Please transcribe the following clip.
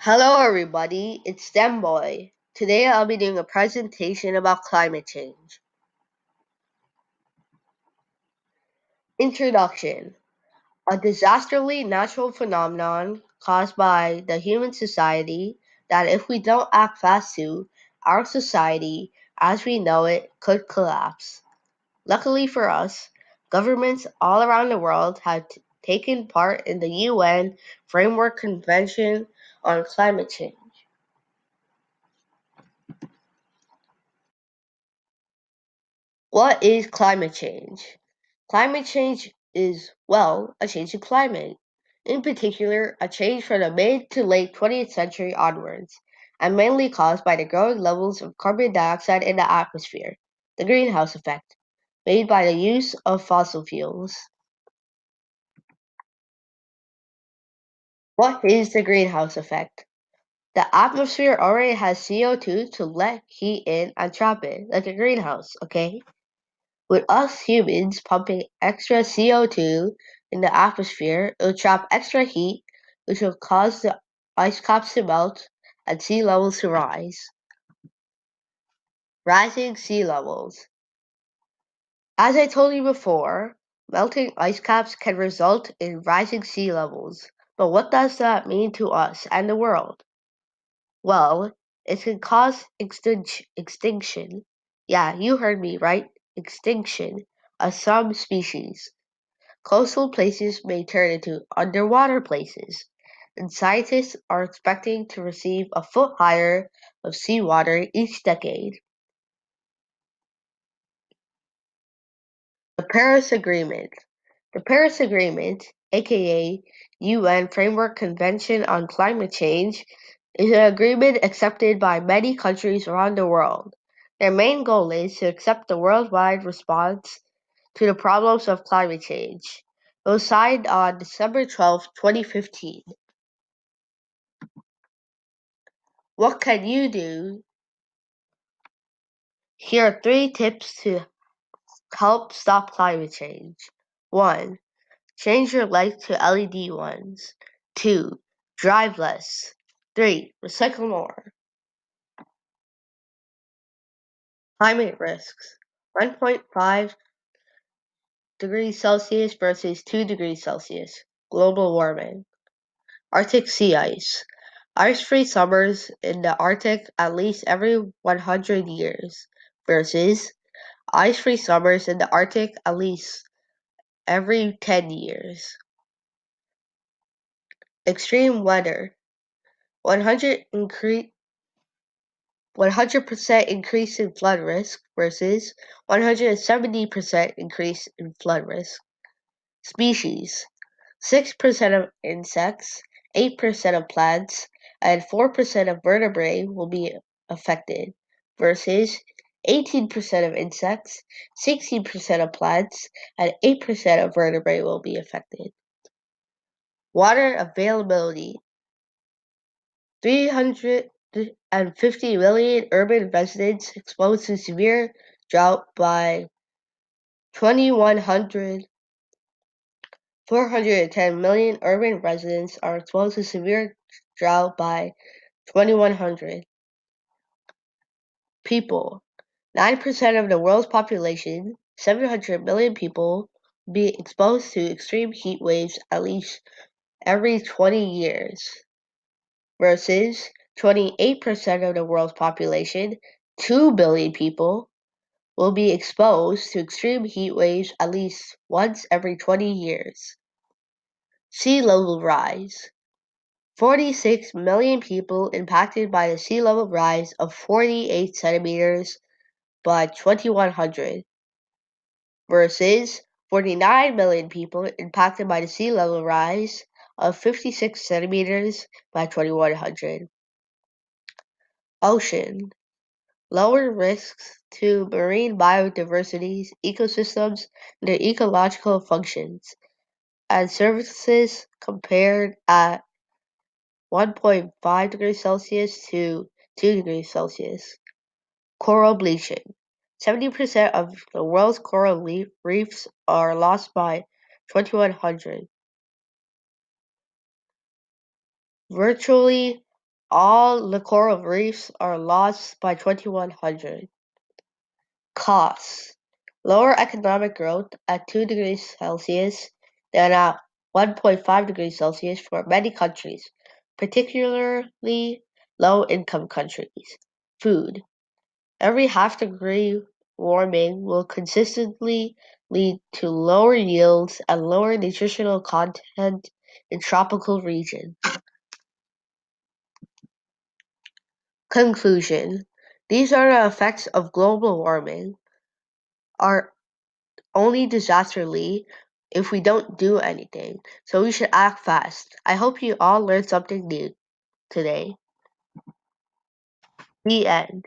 Hello everybody, it's STEMboy. Today I'll be doing a presentation about climate change. Introduction. A disasterly natural phenomenon caused by the human society that if we don't act fast to, our society, as we know it, could collapse. Luckily for us, governments all around the world have taken part in the UN Framework Convention on Climate Change. What is climate change? Climate change is, well, a change in climate. In particular, a change from the mid to late 20th century onwards, and mainly caused by the growing levels of carbon dioxide in the atmosphere, the greenhouse effect, made by the use of fossil fuels. What is the greenhouse effect? The atmosphere already has CO2 to let heat in and trap it, like a greenhouse, okay? With us humans pumping extra CO2 in the atmosphere, it will trap extra heat, which will cause the ice caps to melt and sea levels to rise. Rising sea levels. As I told you before, melting ice caps can result in rising sea levels. But what does that mean to us and the world? Well, it can cause extinction. Yeah, you heard me right. Extinction of some species. Coastal places may turn into underwater places, and scientists are expecting to receive a foot higher of seawater each decade. The Paris Agreement. The Paris Agreement, aka UN Framework Convention on Climate Change, is an agreement accepted by many countries around the world. Their main goal is to accept the worldwide response to the problems of climate change. It was signed on December 12, 2015. What can you do? Here are 3 tips to help stop climate change. 1. Change your lights to LED ones. 2. Drive less. 3. Recycle more. Climate risks. 1.5 degrees Celsius versus 2 degrees Celsius. Global warming. Arctic sea ice. Ice-free summers in the Arctic at least every 100 years versus ice-free summers in the Arctic at least every 10 years. Extreme weather. 100% increase in flood risk versus 170% increase in flood risk. Species. 6% of insects, 8% of plants, and 4% of vertebrae will be affected versus 18% of insects, 16% of plants, and 8% of vertebrae will be affected. Water availability. 350 million urban residents exposed to severe drought by 2100. 410 million urban residents are exposed to severe drought by 2100. People. 9% of the world's population, 700 million people, will be exposed to extreme heat waves at least every 20 years, versus 28% of the world's population, 2 billion people, will be exposed to extreme heat waves at least once every 20 years. Sea level rise. 46 million people impacted by the sea level rise of 48 centimeters by 2100 versus 49 million people impacted by the sea level rise of 56 centimeters by 2100. Ocean. Lower risks to marine biodiversity, ecosystems, and their ecological functions, and services compared at 1.5 degrees Celsius to 2 degrees Celsius. Coral bleaching. 70% of the world's coral reefs are lost by 2100. Virtually All the coral reefs are lost by 2100. Costs: lower economic growth at 2 degrees Celsius than at 1.5 degrees Celsius for many countries, particularly low-income countries. Food: every half-degree warming will consistently lead to lower yields and lower nutritional content in tropical regions. Conclusion: these are the effects of global warming are only disastrously if we don't do anything, so we should act fast. I hope you all learned something new today. The end.